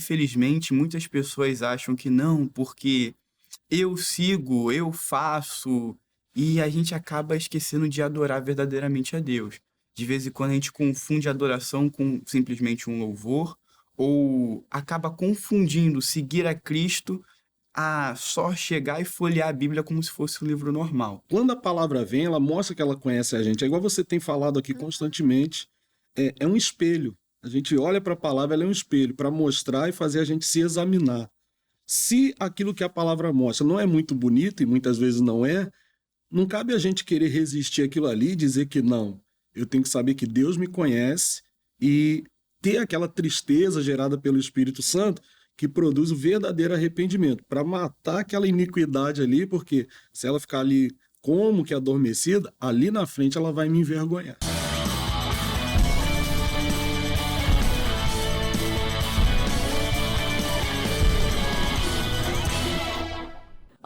infelizmente, muitas pessoas acham que não, porque eu sigo, eu faço, e a gente acaba esquecendo de adorar verdadeiramente a Deus. De vez em quando a gente confunde adoração com simplesmente um louvor, ou acaba confundindo seguir a Cristo a só chegar e folhear a Bíblia como se fosse um livro normal. Quando a palavra vem, ela mostra que ela conhece a gente. É igual você tem falado aqui constantemente. É um espelho. A gente olha para a palavra, ela é um espelho para mostrar e fazer a gente se examinar. Se aquilo que a palavra mostra não é muito bonito, e muitas vezes não cabe a gente querer resistir àquilo ali e dizer que não. Eu tenho que saber que Deus me conhece e ter aquela tristeza gerada pelo Espírito Santo que produz o verdadeiro arrependimento, para matar aquela iniquidade ali, porque se ela ficar ali como que adormecida, ali na frente ela vai me envergonhar.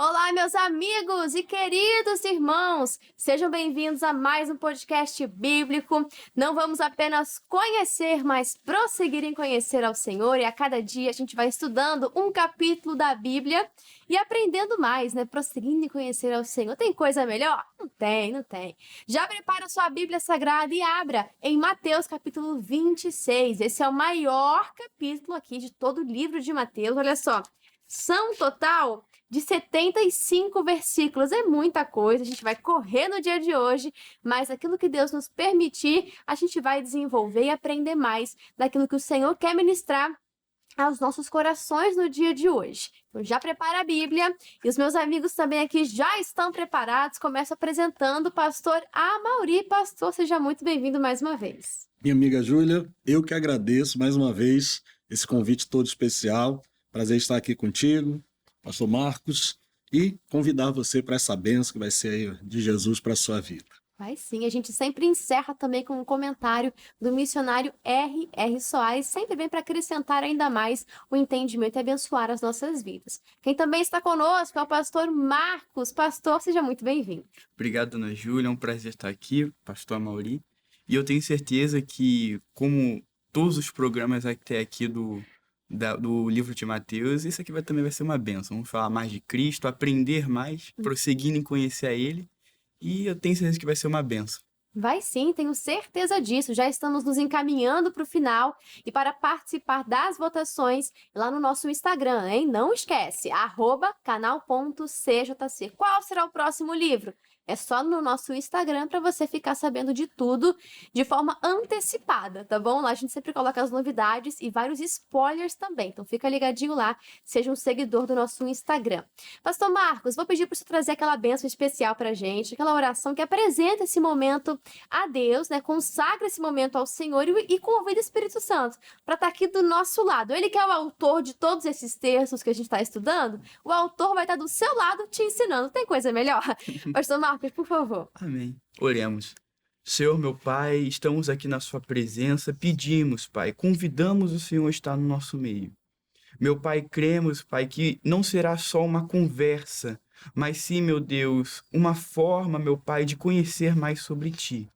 Olá, meus amigos e queridos irmãos! Sejam bem-vindos a mais um podcast bíblico. Não vamos apenas conhecer, mas prosseguir em conhecer ao Senhor. E a cada dia a gente vai estudando um capítulo da Bíblia e aprendendo mais, né? Prosseguindo em conhecer ao Senhor. Tem coisa melhor? Não tem, não tem. Já prepara sua Bíblia Sagrada e abra em Mateus capítulo 26. Esse é o maior capítulo aqui de todo o livro de Mateus. Olha só, são um total de 75 versículos, é muita coisa, a gente vai correr no dia de hoje, mas aquilo que Deus nos permitir, a gente vai desenvolver e aprender mais daquilo que o Senhor quer ministrar aos nossos corações no dia de hoje. Então já prepara a Bíblia, e os meus amigos também aqui já estão preparados. Começo apresentando o pastor Amaury. Pastor, seja muito bem-vindo mais uma vez. Minha amiga Júlia, eu que agradeço mais uma vez esse convite todo especial. Prazer estar aqui contigo, pastor Marcos, e convidar você para essa bênção que vai ser aí de Jesus para a sua vida. Vai sim, a gente sempre encerra também com um comentário do missionário R.R. Soares, sempre vem para acrescentar ainda mais o entendimento e abençoar as nossas vidas. Quem também está conosco é o pastor Marcos. Pastor, seja muito bem-vindo. Obrigado, dona Júlia, é um prazer estar aqui, pastor Amaury, e eu tenho certeza que, como todos os programas até aqui do livro de Mateus, isso aqui também vai ser uma bênção. Vamos falar mais de Cristo, aprender mais, prosseguindo em conhecer a Ele, e eu tenho certeza que vai ser uma bênção. Vai sim, tenho certeza disso. Já estamos nos encaminhando para o final e para participar das votações lá no nosso Instagram, hein? Não esquece, @canal.cjc. Qual será o próximo livro? É só no nosso Instagram para você ficar sabendo de tudo de forma antecipada, tá bom? Lá a gente sempre coloca as novidades e vários spoilers também. Então fica ligadinho lá, seja um seguidor do nosso Instagram. Pastor Marcos, vou pedir para você trazer aquela bênção especial pra gente, aquela oração que apresenta esse momento a Deus, né? Consagra esse momento ao Senhor e convida o Espírito Santo para estar aqui do nosso lado. Ele que é o autor de todos esses textos que a gente está estudando, o autor vai estar do seu lado te ensinando. Tem coisa melhor? Pastor Marcos, por favor. Amém. Oremos. Senhor, meu Pai, estamos aqui na sua presença, pedimos, Pai, convidamos o Senhor a estar no nosso meio. Meu Pai, cremos, Pai, que não será só uma conversa, mas sim, meu Deus, uma forma, meu Pai, de conhecer mais sobre Ti.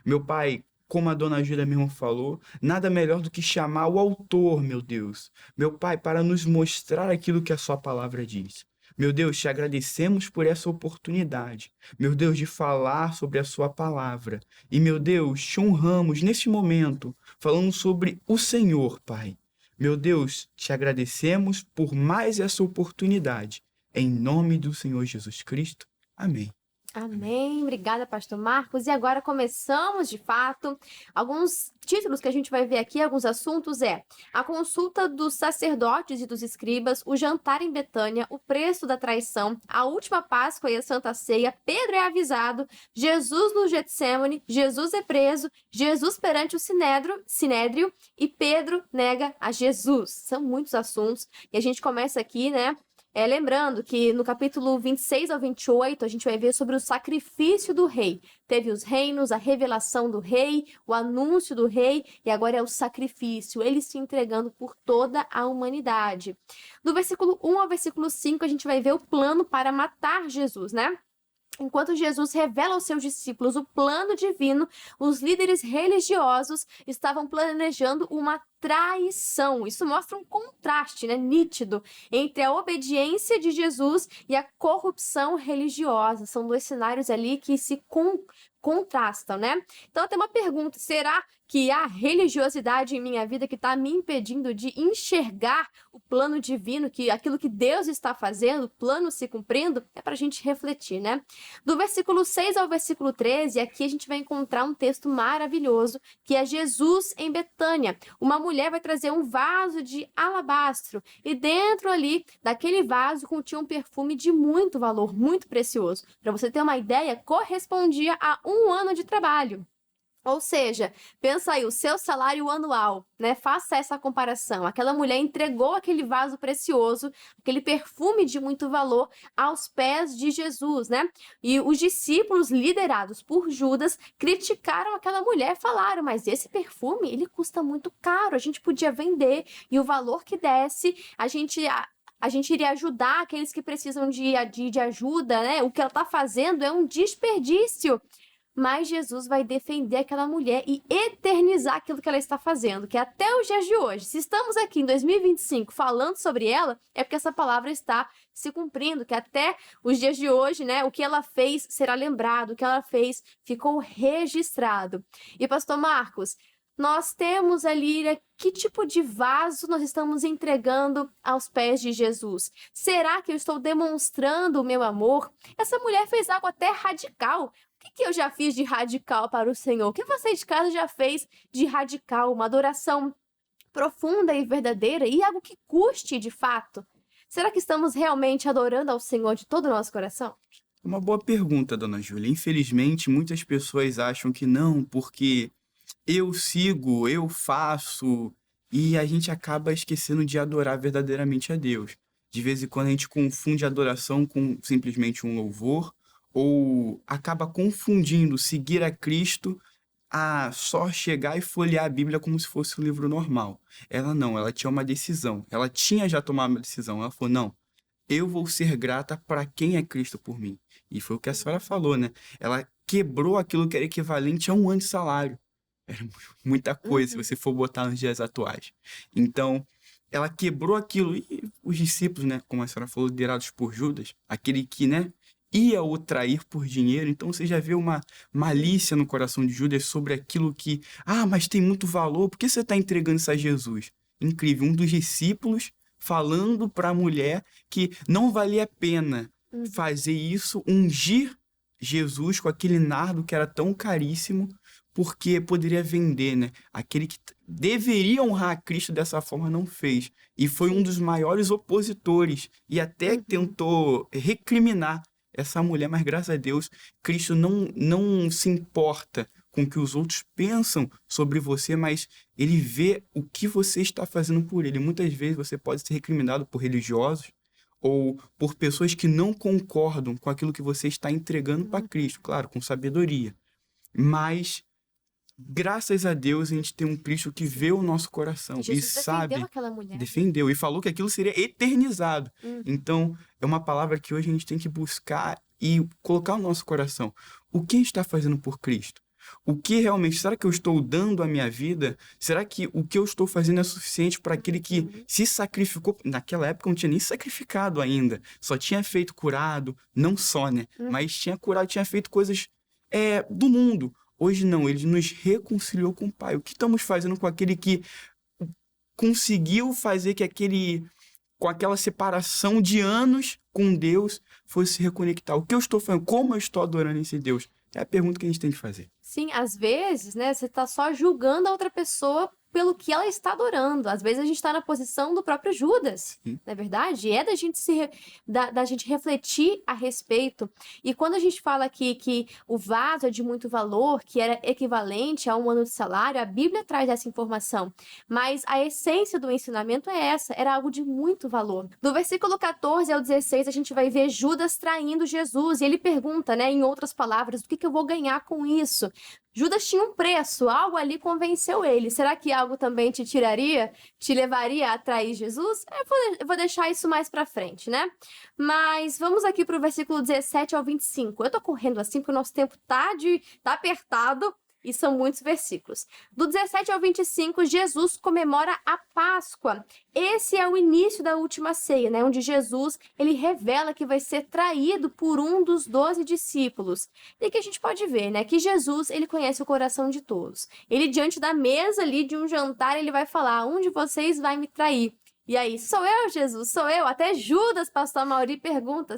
Meu Pai, como a dona Júlia mesmo falou, nada melhor do que chamar o autor, meu Deus. Meu Pai, para nos mostrar aquilo que a sua palavra diz. Meu Deus, te agradecemos por essa oportunidade, meu Deus, de falar sobre a sua palavra. E, meu Deus, te honramos neste momento, falando sobre o Senhor, Pai. Meu Deus, te agradecemos por mais essa oportunidade. Em nome do Senhor Jesus Cristo. Amém. Amém. Obrigada, pastor Marcos. E agora começamos, de fato. Alguns títulos que a gente vai ver aqui, alguns assuntos a consulta dos sacerdotes e dos escribas, o jantar em Betânia, o preço da traição, a última Páscoa e a Santa Ceia, Pedro é avisado, Jesus no Getsêmane, Jesus é preso, Jesus perante o Sinédrio e Pedro nega a Jesus. São muitos assuntos e a gente começa aqui, né? Lembrando que no capítulo 26 ao 28, a gente vai ver sobre o sacrifício do rei. Teve os reinos, a revelação do rei, o anúncio do rei, e agora é o sacrifício, ele se entregando por toda a humanidade. Do versículo 1 ao versículo 5, a gente vai ver o plano para matar Jesus, né? Enquanto Jesus revela aos seus discípulos o plano divino, os líderes religiosos estavam planejando uma traição. Isso mostra um contraste, né, nítido entre a obediência de Jesus e a corrupção religiosa. São dois cenários ali que se contrastam, né? Então, tem uma pergunta: será que há religiosidade em minha vida que está me impedindo de enxergar o plano divino, que aquilo que Deus está fazendo, o plano se cumprindo? É para a gente refletir, né? Do versículo 6 ao versículo 13, aqui a gente vai encontrar um texto maravilhoso, que é Jesus em Betânia. Uma mulher vai trazer um vaso de alabastro, e dentro ali daquele vaso continha um perfume de muito valor, muito precioso. Para você ter uma ideia, correspondia a 1 ano de trabalho. Ou seja, pensa aí, o seu salário anual, né? Faça essa comparação. Aquela mulher entregou aquele vaso precioso, aquele perfume de muito valor aos pés de Jesus, né? E os discípulos, liderados por Judas, criticaram aquela mulher, falaram: mas esse perfume, ele custa muito caro, a gente podia vender, e o valor que desse, a gente iria ajudar aqueles que precisam de ajuda, né? O que ela está fazendo é um desperdício. Mas Jesus vai defender aquela mulher e eternizar aquilo que ela está fazendo, que até os dias de hoje, se estamos aqui em 2025 falando sobre ela, é porque essa palavra está se cumprindo, que até os dias de hoje, né, o que ela fez será lembrado, o que ela fez ficou registrado. E pastor Marcos, nós temos ali, né, que tipo de vaso nós estamos entregando aos pés de Jesus? Será que eu estou demonstrando o meu amor? Essa mulher fez algo até radical. O que eu já fiz de radical para o Senhor? O que você de casa já fez de radical? Uma adoração profunda e verdadeira e algo que custe de fato? Será que estamos realmente adorando ao Senhor de todo o nosso coração? Uma boa pergunta, dona Júlia. Infelizmente, muitas pessoas acham que não, porque eu sigo, eu faço, e a gente acaba esquecendo de adorar verdadeiramente a Deus. De vez em quando a gente confunde adoração com simplesmente um louvor, ou acaba confundindo seguir a Cristo a só chegar e folhear a Bíblia como se fosse um livro normal. Ela não, ela tinha uma decisão. Ela tinha já tomado uma decisão. Ela falou: não, eu vou ser grata para quem é Cristo por mim. E foi o que a senhora falou, né? Ela quebrou aquilo que era equivalente a 1 ano de salário. Era muita coisa, se você for botar nos dias atuais. Então, ela quebrou aquilo. E os discípulos, né, como a senhora falou, liderados por Judas, aquele que, né, ia o trair por dinheiro. Então você já vê uma malícia no coração de Judas sobre aquilo que, mas tem muito valor, por que você está entregando isso a Jesus? Incrível, um dos discípulos falando para a mulher que não valia a pena fazer isso, ungir Jesus com aquele nardo que era tão caríssimo, porque poderia vender, né? Aquele que deveria honrar a Cristo dessa forma não fez. E foi um dos maiores opositores e até tentou recriminar essa mulher, mas graças a Deus, Cristo não se importa com o que os outros pensam sobre você, mas ele vê o que você está fazendo por ele. Muitas vezes você pode ser recriminado por religiosos ou por pessoas que não concordam com aquilo que você está entregando para Cristo, claro, com sabedoria. Mas graças a Deus a gente tem um Cristo que vê o nosso coração Jesus e sabe, defendeu aquela mulher. defendeu e falou que aquilo seria eternizado. Então, é uma palavra que hoje a gente tem que buscar e colocar no nosso coração. O que a gente está fazendo por Cristo? O que realmente, será que eu estou dando a minha vida? Será que o que eu estou fazendo é suficiente para aquele que se sacrificou? Naquela época não tinha nem sacrificado ainda, só tinha feito curado, não só, né? Mas tinha curado, tinha feito coisas do mundo. Hoje não, ele nos reconciliou com o Pai. O que estamos fazendo com aquele que conseguiu fazer que com aquela separação de anos com Deus, fosse se reconectar? O que eu estou fazendo? Como eu estou adorando esse Deus? É a pergunta que a gente tem que fazer. Sim, às vezes, né, você está só julgando a outra pessoa pelo que ela está adorando. Às vezes a gente está na posição do próprio Judas, não é verdade? É da gente da gente refletir a respeito. E quando a gente fala aqui que o vaso é de muito valor, que era equivalente a 1 ano de salário, a Bíblia traz essa informação. Mas a essência do ensinamento é essa, era algo de muito valor. Do versículo 14 ao 16, a gente vai ver Judas traindo Jesus. E ele pergunta, né, em outras palavras, o que eu vou ganhar com isso? Judas tinha um preço, algo ali convenceu ele. Será que algo também te levaria a trair Jesus? Eu vou deixar isso mais pra frente, né? Mas vamos aqui pro versículo 17 ao 25. Eu tô correndo assim porque o nosso tempo tá apertado E são muitos versículos. Do 17 ao 25, Jesus comemora a Páscoa. Esse é o início da última ceia, né? Onde Jesus, ele revela que vai ser traído por um dos 12 discípulos. E que a gente pode ver, né? Que Jesus, ele conhece o coração de todos. Ele, diante da mesa ali de um jantar, ele vai falar, um de vocês vai me trair. E aí, sou eu, Jesus, sou eu. Até Judas, pastor Mauri, pergunta,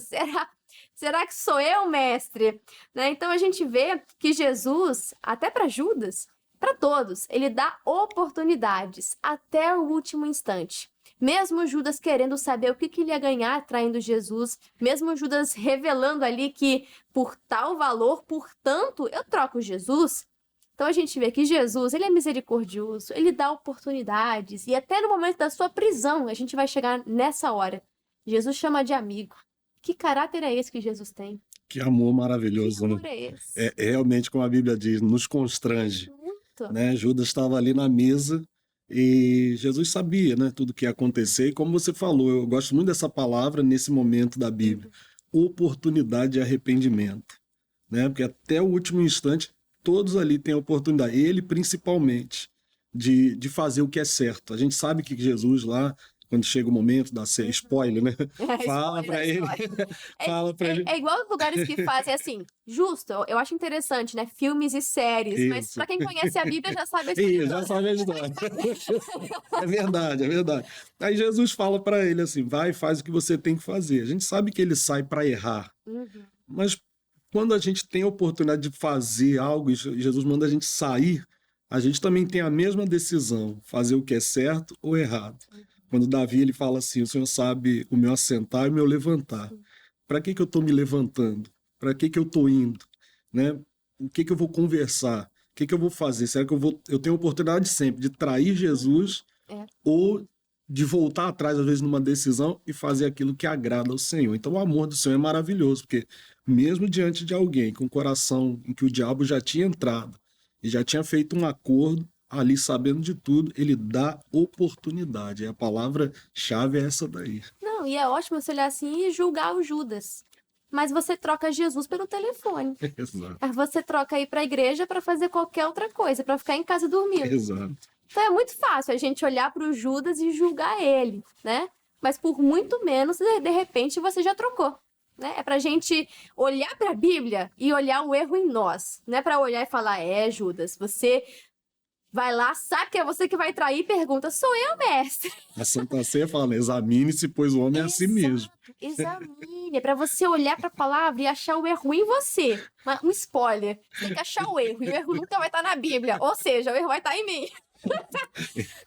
será que sou eu, mestre? Né? Então, a gente vê que Jesus, até para Judas, para todos, ele dá oportunidades até o último instante. Mesmo Judas querendo saber o que ele ia ganhar traindo Jesus, mesmo Judas revelando ali que por tal valor, portanto, eu troco Jesus. Então a gente vê que Jesus, ele é misericordioso, ele dá oportunidades e até no momento da sua prisão, a gente vai chegar nessa hora. Jesus chama de amigo. Que caráter é esse que Jesus tem? Que amor maravilhoso, Que amor né? é esse? É realmente, como a Bíblia diz, nos constrange, Muito. né? Judas estava ali na mesa e Jesus sabia, né, tudo que ia acontecer. E como você falou, eu gosto muito dessa palavra nesse momento da Bíblia, oportunidade de arrependimento, né? Porque até o último instante, todos ali têm a oportunidade, ele principalmente, de fazer o que é certo. A gente sabe que Jesus lá, quando chega o momento da ceia, spoiler, né? Fala para ele, fala para ele. É igual os lugares que fazem assim, justo, eu acho interessante, né? Filmes e séries, mas Isso. para quem conhece a Bíblia já sabe a história. Já sabe a história. É verdade, é verdade. Aí Jesus fala para ele assim, vai, faz o que você tem que fazer. A gente sabe que ele sai para errar, mas quando a gente tem a oportunidade de fazer algo e Jesus manda a gente sair, a gente também tem a mesma decisão, fazer o que é certo ou errado. Quando Davi ele fala assim, o Senhor sabe o meu assentar e o meu levantar. Para que eu estou me levantando? Para que eu estou indo? Né? O que eu vou conversar? O que eu vou fazer? Será que eu tenho a oportunidade sempre de trair Jesus ou de voltar atrás, às vezes, numa decisão e fazer aquilo que agrada ao Senhor? Então, o amor do Senhor é maravilhoso, porque mesmo diante de alguém com o coração em que o diabo já tinha entrado e já tinha feito um acordo, ali sabendo de tudo, ele dá oportunidade. E a palavra-chave é essa daí. Não, e é ótimo você olhar assim e julgar o Judas. Mas você troca Jesus pelo telefone. Exato. Você troca aí para a igreja para fazer qualquer outra coisa, para ficar em casa dormindo. Exato. Então é muito fácil a gente olhar para o Judas e julgar ele, né? Mas por muito menos, de repente, você já trocou. Né? É pra gente olhar para a Bíblia e olhar o erro em nós. Não é para olhar e falar, Judas, você vai lá, sabe que é você que vai trair e pergunta, sou eu, mestre? A Santa Ceia fala, examine-se, pois o homem é assim mesmo. Examine, é para você olhar para a palavra e achar o erro em você. Um spoiler, você tem que achar o erro, e o erro nunca vai estar na Bíblia, ou seja, o erro vai estar em mim.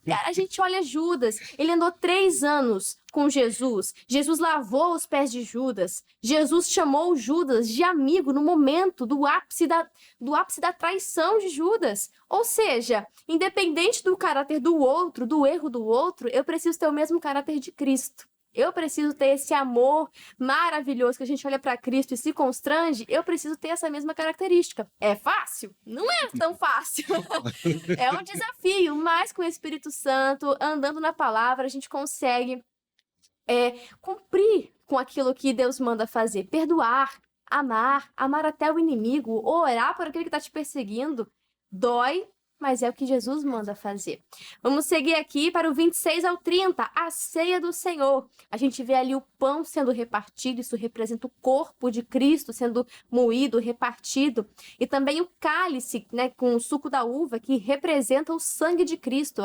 Cara, a gente olha Judas, ele andou 3 anos com Jesus, Jesus lavou os pés de Judas, Jesus chamou Judas de amigo no momento do ápice da traição de Judas, ou seja, independente do caráter do outro, do erro do outro, eu preciso ter o mesmo caráter de Cristo. Eu preciso ter esse amor maravilhoso que a gente olha para Cristo e se constrange. Eu preciso ter essa mesma característica. É fácil? Não é tão fácil. É um desafio, mas com o Espírito Santo, andando na palavra, a gente consegue cumprir com aquilo que Deus manda fazer. Perdoar, amar até o inimigo, orar por aquele que está te perseguindo. Dói, mas é o que Jesus manda fazer. Vamos seguir aqui para o 26 ao 30, a ceia do Senhor. A gente vê ali o pão sendo repartido, isso representa o corpo de Cristo sendo moído, repartido. E também o cálice, né, com o suco da uva, que representa o sangue de Cristo,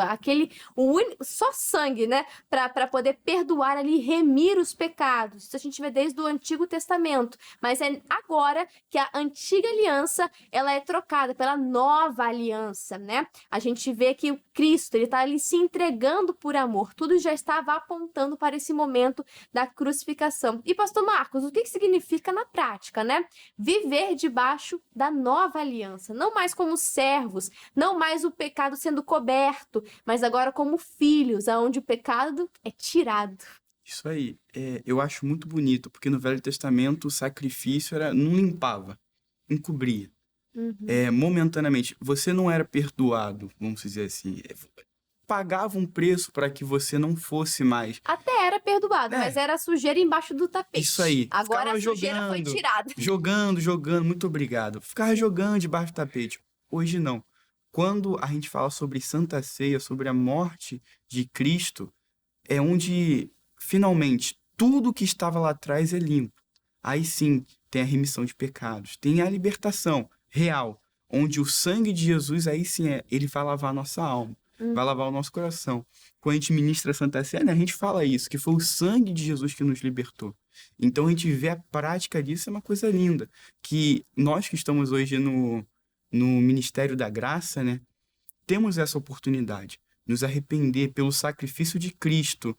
só sangue, né, para poder perdoar ali, remir os pecados. Isso a gente vê desde o Antigo Testamento, mas é agora que a antiga aliança, ela é trocada pela nova aliança, né? A gente vê que o Cristo, ele está ali se entregando por amor. Tudo já estava apontando para esse momento da crucificação. E pastor Marcos, o que significa na prática, né? Viver debaixo da nova aliança, não mais como servos, não mais o pecado sendo coberto, mas agora como filhos, aonde o pecado é tirado. Isso aí, eu acho muito bonito, porque no Velho Testamento o sacrifício não limpava, encobria. Momentaneamente, você não era perdoado, vamos dizer assim, pagava um preço para que você não fosse mais. Até era perdoado, mas era sujeira embaixo do tapete. Isso aí. Agora a sujeira foi tirada. Jogando, muito obrigado. Ficava jogando debaixo do tapete. Hoje não. Quando a gente fala sobre Santa Ceia, sobre a morte de Cristo, é onde, finalmente, tudo que estava lá atrás é limpo. Aí sim, tem a remissão de pecados, tem a libertação real, onde o sangue de Jesus, aí sim, ele vai lavar a nossa alma, vai lavar o nosso coração. Quando a gente ministra a Santa Ceia, né, a gente fala isso, que foi o sangue de Jesus que nos libertou. Então a gente vê a prática disso, é uma coisa linda, que nós que estamos hoje no Ministério da Graça, né, temos essa oportunidade, nos arrepender pelo sacrifício de Cristo,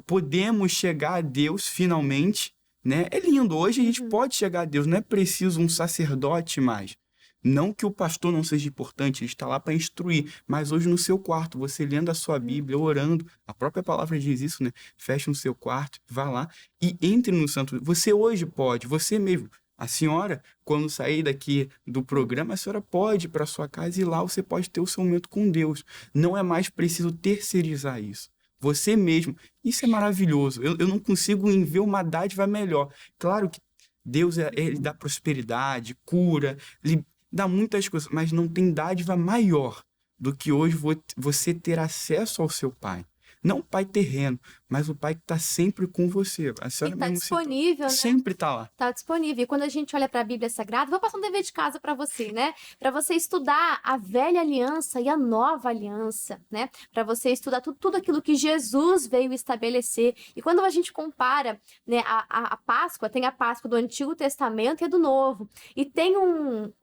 podemos chegar a Deus finalmente, né? É lindo, hoje a gente pode chegar a Deus, não é preciso um sacerdote mais. Não que o pastor não seja importante, ele está lá para instruir, mas hoje no seu quarto, você lendo a sua Bíblia, orando, a própria palavra diz isso, né? Feche no seu quarto, vá lá e entre no santo. Você hoje pode, você mesmo. A senhora, quando sair daqui do programa, a senhora pode ir para sua casa e lá você pode ter o seu momento com Deus. Não é mais preciso terceirizar isso. Você mesmo. Isso é maravilhoso. Eu não consigo ver uma dádiva melhor. Claro que Deus ele dá prosperidade, cura, ele dá muitas coisas, mas não tem dádiva maior do que hoje você ter acesso ao seu Pai. Não o pai terreno, mas o pai que está sempre com você. A senhora está disponível, né? Sempre está lá. Está disponível. E quando a gente olha para a Bíblia Sagrada, vou passar um dever de casa para você, né? Para você estudar a velha aliança e a nova aliança, né? Para você estudar tudo aquilo que Jesus veio estabelecer. E quando a gente compara, né, a Páscoa, tem a Páscoa do Antigo Testamento e a do Novo. E tem um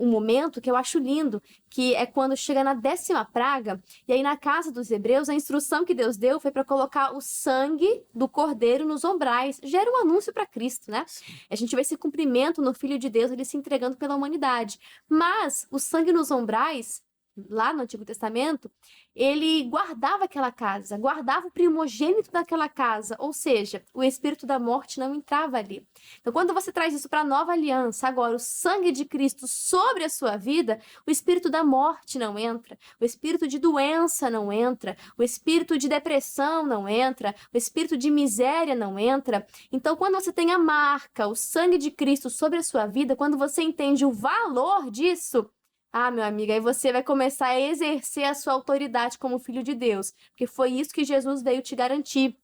momento que eu acho lindo, que é quando chega na 10ª praga, e aí na casa dos hebreus, a instrução que Deus deu foi para colocar o sangue do cordeiro nos ombrais. Já era um anúncio para Cristo, né? A gente vê esse cumprimento no Filho de Deus, ele se entregando pela humanidade. Mas o sangue nos ombrais, lá no Antigo Testamento, ele guardava aquela casa, guardava o primogênito daquela casa, ou seja, o espírito da morte não entrava ali. Então, quando você traz isso para a nova aliança, agora o sangue de Cristo sobre a sua vida, o espírito da morte não entra, o espírito de doença não entra, o espírito de depressão não entra, o espírito de miséria não entra. Então, quando você tem a marca, o sangue de Cristo sobre a sua vida, quando você entende o valor disso, meu amigo, aí você vai começar a exercer a sua autoridade como filho de Deus, porque foi isso que Jesus veio te garantir.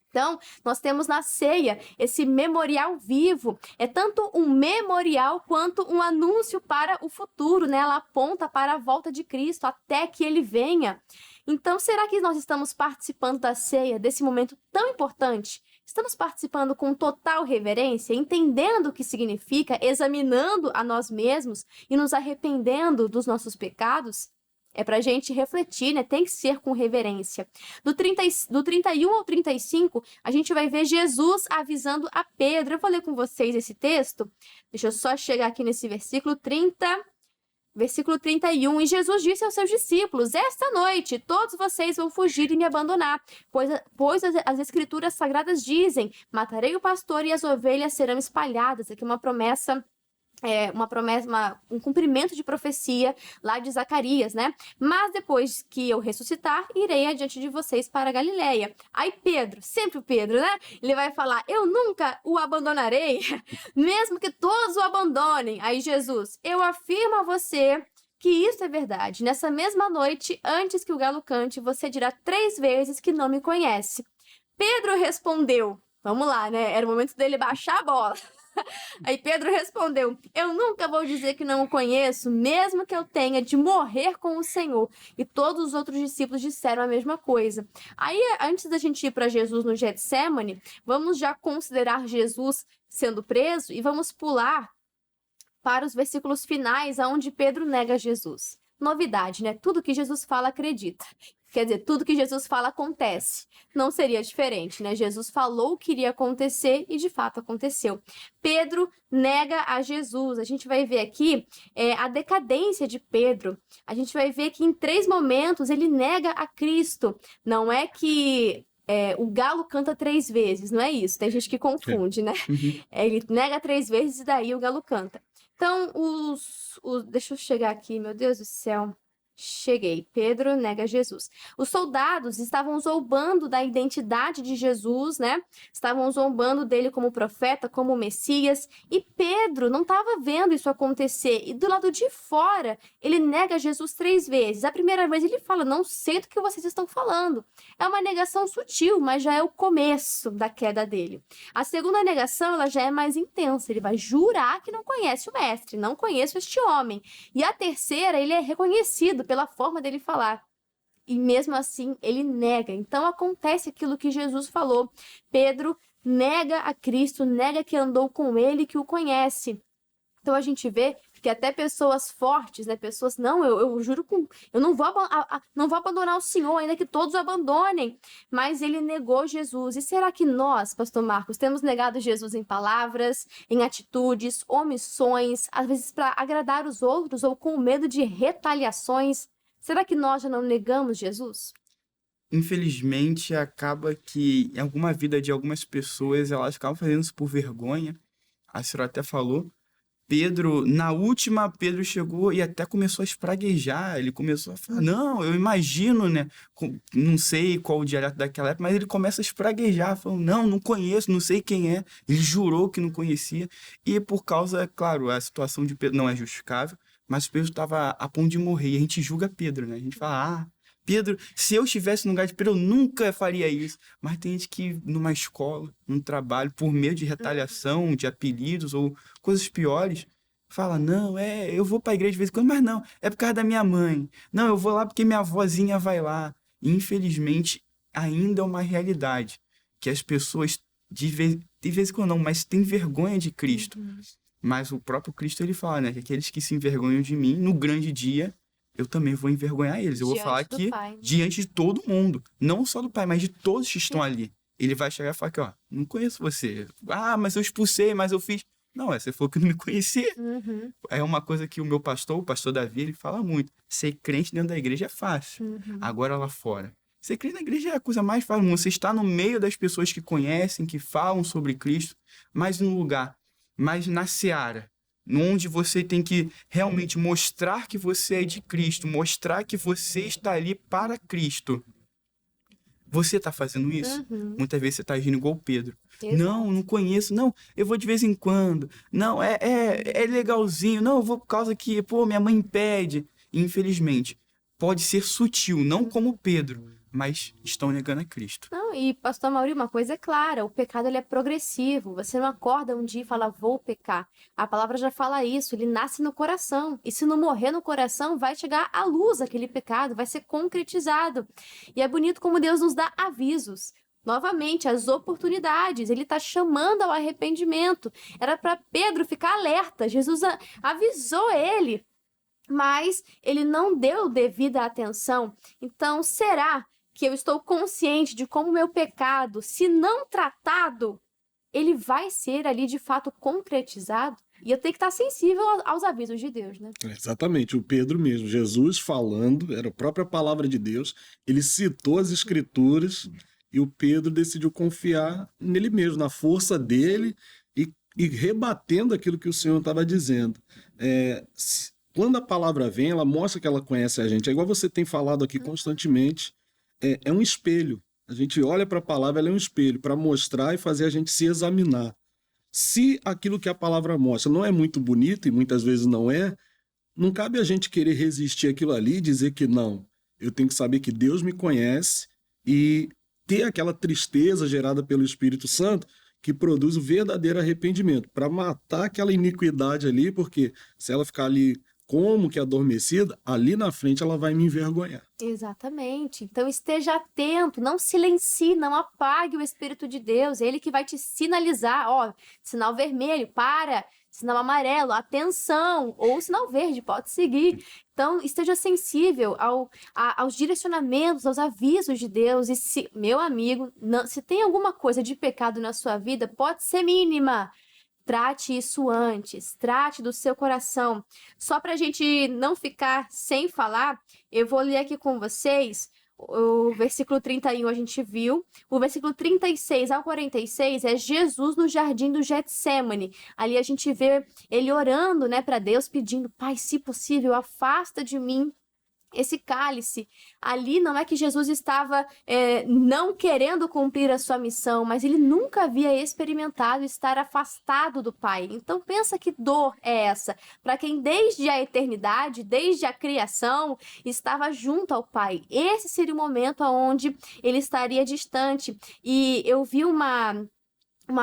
Então, nós temos na ceia esse memorial vivo. É tanto um memorial quanto um anúncio para o futuro, né? Ela aponta para a volta de Cristo até que ele venha. Então, será que nós estamos participando da ceia, desse momento tão importante? Estamos participando com total reverência, entendendo o que significa, examinando a nós mesmos e nos arrependendo dos nossos pecados? É para a gente refletir, né? Tem que ser com reverência. Do 31 ao 35, a gente vai ver Jesus avisando a Pedro. Eu vou ler com vocês esse texto. Deixa eu só chegar aqui nesse versículo 30... Versículo 31, e Jesus disse aos seus discípulos, esta noite todos vocês vão fugir e me abandonar, pois as escrituras sagradas dizem, matarei o pastor e as ovelhas serão espalhadas. Aqui uma promessa, um cumprimento de profecia lá de Zacarias, né? Mas depois que eu ressuscitar, irei adiante de vocês para a Galileia. Aí Pedro, sempre o Pedro, né? Ele vai falar, eu nunca o abandonarei, mesmo que todos o abandonem. Aí Jesus, eu afirmo a você que isso é verdade. Nessa mesma noite, antes que o galo cante, você dirá 3 vezes que não me conhece. Pedro respondeu, vamos lá, né? Era o momento dele baixar a bola. Aí Pedro respondeu, eu nunca vou dizer que não o conheço, mesmo que eu tenha de morrer com o Senhor. E todos os outros discípulos disseram a mesma coisa. Aí, antes da gente ir para Jesus no Getsêmani, vamos já considerar Jesus sendo preso e vamos pular para os versículos finais, onde Pedro nega Jesus. Novidade, né? Tudo que Jesus fala, acredita. Quer dizer, tudo que Jesus fala acontece. Não seria diferente, né? Jesus falou o que iria acontecer e de fato aconteceu. Pedro nega a Jesus. A gente vai ver aqui a decadência de Pedro. A gente vai ver que em 3 momentos ele nega a Cristo. Não é que o galo canta 3 vezes, não é isso. Tem gente que confunde, né? Ele nega 3 vezes e daí o galo canta. Então, deixa eu chegar aqui, meu Deus do céu. Cheguei. Pedro nega Jesus. Os soldados estavam zombando da identidade de Jesus, né? Estavam zombando dele como profeta, como Messias. E Pedro não estava vendo isso acontecer. E do lado de fora, ele nega Jesus 3 vezes. A primeira vez ele fala, não sei do que vocês estão falando. É uma negação sutil, mas já é o começo da queda dele. A segunda negação, ela já é mais intensa. Ele vai jurar que não conhece o mestre, não conheço este homem. E a terceira, ele é reconhecido pela forma dele falar. E mesmo assim, ele nega. Então acontece aquilo que Jesus falou. Pedro nega a Cristo, nega que andou com ele, que o conhece. Então a gente vê que até pessoas fortes, né? Pessoas, não, eu juro, eu não vou abandonar o Senhor, ainda que todos o abandonem. Mas ele negou Jesus. E será que nós, pastor Marcos, temos negado Jesus em palavras, em atitudes, omissões, às vezes para agradar os outros ou com medo de retaliações? Será que nós já não negamos Jesus? Infelizmente, acaba que em alguma vida de algumas pessoas, elas acabam fazendo isso por vergonha. A senhora até falou. Na última, Pedro chegou e até começou a espraguejar. Ele começou a falar, não, eu imagino, né? Não sei qual o dialeto daquela época, mas ele começa a espraguejar, falando, não conheço, não sei quem é. Ele jurou que não conhecia. E por causa, claro, a situação de Pedro não é justificável, mas Pedro estava a ponto de morrer. E a gente julga Pedro, né? A gente fala, Pedro, se eu estivesse no lugar de Pedro, eu nunca faria isso. Mas tem gente que numa escola, num trabalho, por medo de retaliação, de apelidos ou coisas piores, fala, não, eu vou pra igreja de vez em quando, mas não, é por causa da minha mãe. Não, eu vou lá porque minha avózinha vai lá. E, infelizmente, ainda é uma realidade que as pessoas, de vez em quando não, mas têm vergonha de Cristo. Mas o próprio Cristo, ele fala, né, que aqueles que se envergonham de mim, no grande dia, eu também vou envergonhar eles. Eu vou falar aqui diante de todo mundo. Não só do Pai, mas de todos que estão ali. Ele vai chegar e falar que, não conheço você. Mas eu expulsei, mas eu fiz. Não, você falou que não me conhecia. É uma coisa que o pastor Davi, ele fala muito. Ser crente dentro da igreja é fácil. Agora lá fora. Ser crente na igreja é a coisa mais fácil do mundo. Você está no meio das pessoas que conhecem, que falam sobre Cristo, mas num lugar, mas na seara, onde você tem que realmente mostrar que você é de Cristo, mostrar que você está ali para Cristo. Você está fazendo isso? Muitas vezes você está agindo igual Pedro. Exato. Não conheço. Não, eu vou de vez em quando. Não, é legalzinho. Não, eu vou por causa que, minha mãe impede. Infelizmente, pode ser sutil, não como Pedro, mas estão negando a Cristo. Não, e pastor Mauri, uma coisa é clara, o pecado ele é progressivo, você não acorda um dia e fala, vou pecar. A palavra já fala isso, ele nasce no coração, e se não morrer no coração, vai chegar à luz aquele pecado, vai ser concretizado. E é bonito como Deus nos dá avisos. Novamente, as oportunidades, ele está chamando ao arrependimento. Era para Pedro ficar alerta, Jesus avisou ele, mas ele não deu devida atenção. Então, será que eu estou consciente de como o meu pecado, se não tratado, ele vai ser ali de fato concretizado? E eu tenho que estar sensível aos avisos de Deus, né? Exatamente, o Pedro mesmo, Jesus falando, era a própria palavra de Deus, ele citou as escrituras e o Pedro decidiu confiar nele mesmo, na força dele e rebatendo aquilo que o Senhor estava dizendo. Quando a palavra vem, ela mostra que ela conhece a gente. É igual você tem falado aqui constantemente, é um espelho. A gente olha para a palavra, ela é um espelho para mostrar e fazer a gente se examinar. Se aquilo que a palavra mostra não é muito bonito, e muitas vezes não cabe a gente querer resistir àquilo ali e dizer que não. Eu tenho que saber que Deus me conhece e ter aquela tristeza gerada pelo Espírito Santo que produz o verdadeiro arrependimento, para matar aquela iniquidade ali, porque se ela ficar ali como que adormecida, ali na frente ela vai me envergonhar. Exatamente. Então esteja atento, não silencie, não apague o Espírito de Deus. É Ele que vai te sinalizar, sinal vermelho, para, sinal amarelo, atenção, ou sinal verde, pode seguir. Então esteja sensível aos direcionamentos, aos avisos de Deus. E se, meu amigo, se tem alguma coisa de pecado na sua vida, pode ser mínima. Trate isso antes, trate do seu coração. Só para a gente não ficar sem falar, eu vou ler aqui com vocês o versículo 31 a gente viu. O versículo 36 ao 46 é Jesus no jardim do Getsêmani. Ali a gente vê ele orando, para Deus, pedindo, Pai, se possível, afasta de mim Esse cálice, ali não é que Jesus estava não querendo cumprir a sua missão, mas ele nunca havia experimentado estar afastado do Pai. Então pensa que dor é essa, para quem desde a eternidade, desde a criação, estava junto ao Pai. Esse seria o momento onde ele estaria distante. E eu vi uma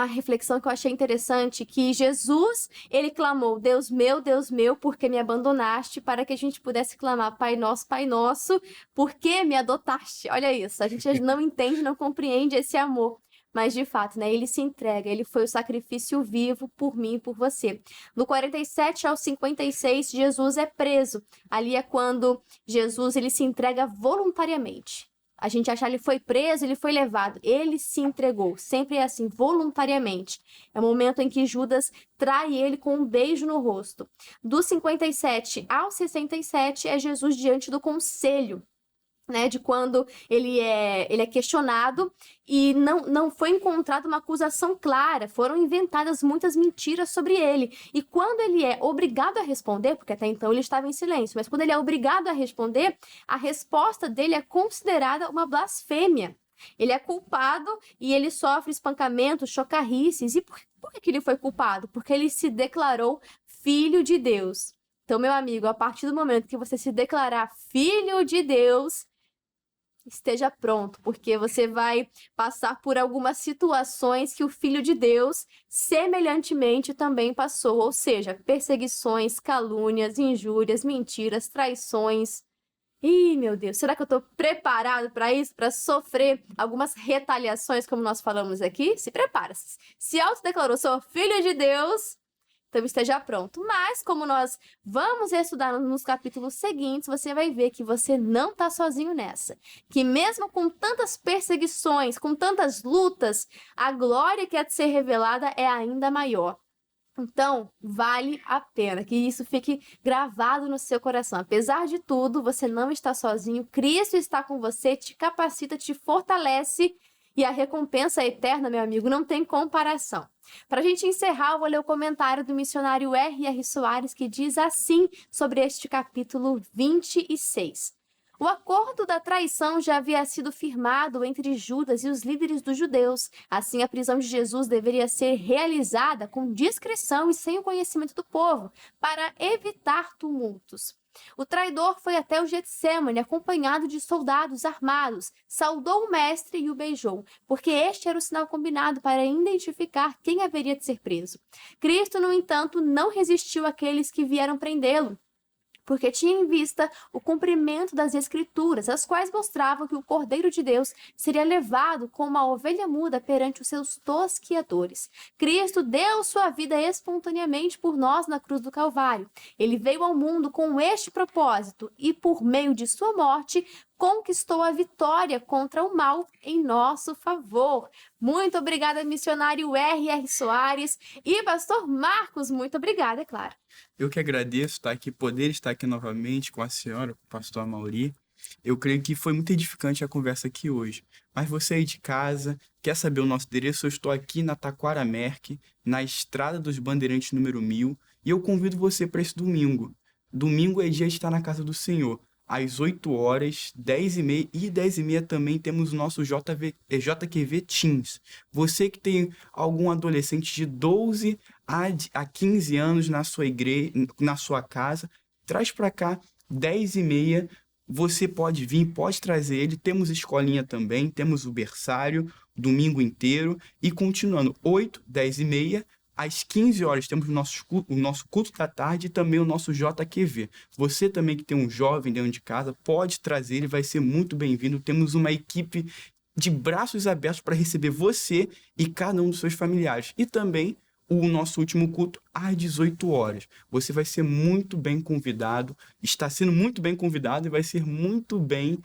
reflexão que eu achei interessante, que Jesus, ele clamou, Deus meu, por que me abandonaste? Para que a gente pudesse clamar, Pai Nosso, por que me adotaste? Olha isso, a gente não entende, não compreende esse amor. Mas, de fato, né, ele se entrega, ele foi o sacrifício vivo por mim e por você. No 47 ao 56, Jesus é preso. Ali é quando Jesus ele se entrega voluntariamente. A gente acha que ele foi preso, ele foi levado. Ele se entregou. Sempre é assim, voluntariamente. É o momento em que Judas trai ele com um beijo no rosto. Do 57 ao 67 é Jesus diante do conselho, né, de quando ele é questionado e não foi encontrada uma acusação clara, foram inventadas muitas mentiras sobre ele. E quando ele é obrigado a responder, porque até então ele estava em silêncio, mas quando ele é obrigado a responder, a resposta dele é considerada uma blasfêmia. Ele é culpado e ele sofre espancamentos, chocarrices. E por que ele foi culpado? Porque ele se declarou filho de Deus. Então, meu amigo, a partir do momento que você se declarar filho de Deus, esteja pronto, porque você vai passar por algumas situações que o Filho de Deus semelhantemente também passou, ou seja, perseguições, calúnias, injúrias, mentiras, traições. Ih, meu Deus, será que eu estou preparado para isso, para sofrer algumas retaliações, como nós falamos aqui? Se prepara. Se autodeclarou, sou filho de Deus, então esteja pronto. Mas, como nós vamos estudar nos capítulos seguintes, você vai ver que você não está sozinho nessa. Que mesmo com tantas perseguições, com tantas lutas, a glória que há de ser revelada é ainda maior. Então, vale a pena que isso fique gravado no seu coração. Apesar de tudo, você não está sozinho. Cristo está com você, te capacita, te fortalece. E a recompensa eterna, meu amigo, não tem comparação. Para a gente encerrar, eu vou ler o comentário do missionário R.R. Soares, que diz assim sobre este capítulo 26. O acordo da traição já havia sido firmado entre Judas e os líderes dos judeus. Assim, a prisão de Jesus deveria ser realizada com discrição e sem o conhecimento do povo, para evitar tumultos. O traidor foi até o Getsêmani, acompanhado de soldados armados, saudou o mestre e o beijou, porque este era o sinal combinado para identificar quem haveria de ser preso. Cristo, no entanto, não resistiu àqueles que vieram prendê-lo, porque tinha em vista o cumprimento das Escrituras, as quais mostravam que o Cordeiro de Deus seria levado como uma ovelha muda perante os seus tosquiadores. Cristo deu sua vida espontaneamente por nós na cruz do Calvário. Ele veio ao mundo com este propósito e, por meio de sua morte, conquistou a vitória contra o mal em nosso favor. Muito obrigada, missionário R.R. Soares e pastor Marcos, muito obrigada, é claro. Eu que agradeço poder estar aqui novamente com a senhora, com o pastor Amaury. Eu creio que foi muito edificante a conversa aqui hoje. Mas você aí de casa, quer saber o nosso endereço? Eu estou aqui na Taquara Merck, na Estrada dos Bandeirantes número 1000, e eu convido você para esse domingo. Domingo é dia de estar na casa do Senhor. Às 8 horas, 10h30 e 10h30 também temos o nosso JQV Teens. Você que tem algum adolescente de 12 a 15 anos na sua igreja, na sua casa, traz para cá, 10h30, você pode vir, pode trazer ele. Temos escolinha também, temos o berçário, domingo inteiro. E continuando, 8, 10h30, às 15 horas temos o nosso culto da tarde e também o nosso JQV. Você também que tem um jovem dentro de casa, pode trazer, ele vai ser muito bem-vindo. Temos uma equipe de braços abertos para receber você e cada um dos seus familiares. E também o nosso último culto às 18 horas. Você vai ser muito bem convidado, está sendo muito bem convidado e vai ser muito bem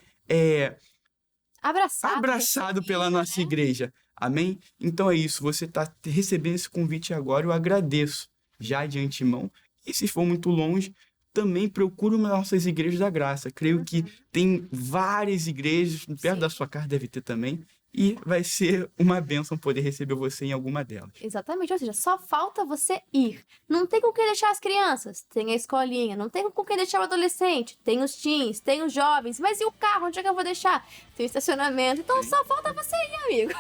abraçado pela nossa igreja. Amém? Então é isso, você está recebendo esse convite agora, eu agradeço já de antemão. E se for muito longe, também procure uma das nossas igrejas da graça. Creio que tem várias igrejas, perto da sua casa deve ter também. e vai ser uma bênção poder receber você em alguma delas. Exatamente, ou seja, só falta você ir. Não tem com quem deixar as crianças, tem a escolinha. Não tem com quem deixar o adolescente, tem os teens, tem os jovens. Mas e o carro, onde é que eu vou deixar? Tem o estacionamento, então só falta você ir, amigo.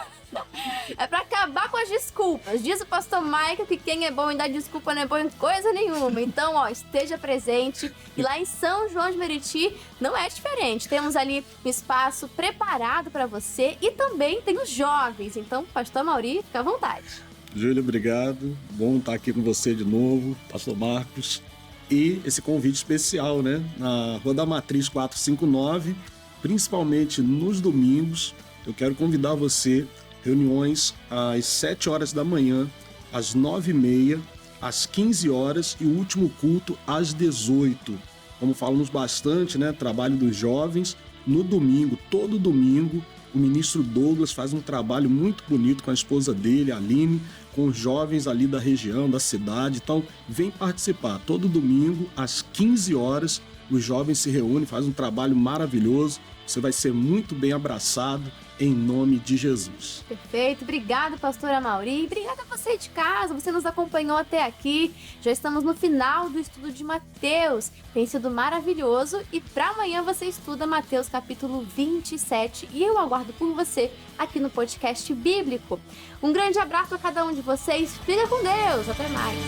É pra acabar com as desculpas. Diz o pastor Michael que quem é bom em dar desculpa não é bom em coisa nenhuma. Então, esteja presente. E lá em São João de Meriti não é diferente. Temos ali um espaço preparado para você e também tem os jovens. Então, pastor Mauri, fica à vontade. Júlio, obrigado. Bom estar aqui com você de novo, pastor Marcos. E esse convite especial, né? Na Rua da Matriz 459, principalmente nos domingos, eu quero convidar você. Reuniões às 7 horas da manhã, às 9h30, às 15 horas e o último culto às 18. Como falamos bastante, né? Trabalho dos jovens. No domingo, todo domingo, o ministro Douglas faz um trabalho muito bonito com a esposa dele, a Aline, com os jovens ali da região, da cidade. Então, vem participar. Todo domingo, às 15 horas, os jovens se reúnem, fazem um trabalho maravilhoso. Você vai ser muito bem abraçado. Em nome de Jesus. Perfeito. Obrigado, pastora Mauri. Obrigada a você de casa. Você nos acompanhou até aqui. Já estamos no final do estudo de Mateus. Tem sido maravilhoso. E para amanhã você estuda Mateus capítulo 27. E eu aguardo por você aqui no podcast bíblico. Um grande abraço a cada um de vocês. Fica com Deus. Até mais.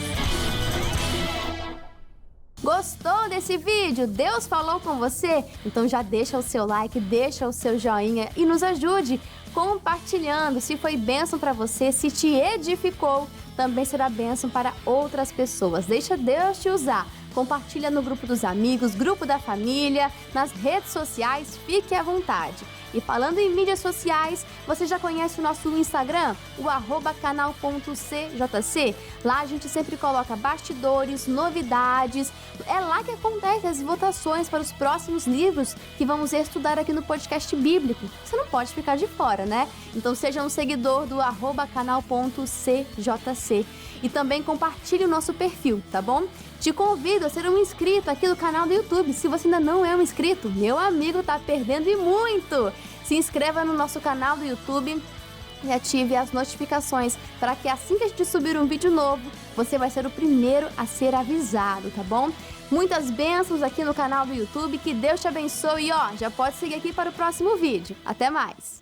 Gostou desse vídeo? Deus falou com você? Então já deixa o seu like, deixa o seu joinha e nos ajude compartilhando. Se foi bênção para você, se te edificou, também será bênção para outras pessoas. Deixa Deus te usar. Compartilha no grupo dos amigos, grupo da família, nas redes sociais, fique à vontade. E falando em mídias sociais, você já conhece o nosso Instagram? O @canal.cjc. Lá a gente sempre coloca bastidores, novidades. É lá que acontecem as votações para os próximos livros que vamos estudar aqui no podcast bíblico. Você não pode ficar de fora, né? Então seja um seguidor do @canal.cjc. E também compartilhe o nosso perfil, tá bom? Te convido a ser um inscrito aqui do canal do YouTube. Se você ainda não é um inscrito, meu amigo, tá perdendo e muito! Se inscreva no nosso canal do YouTube e ative as notificações para que assim que a gente subir um vídeo novo, você vai ser o primeiro a ser avisado, tá bom? Muitas bênçãos aqui no canal do YouTube, que Deus te abençoe e já pode seguir aqui para o próximo vídeo. Até mais!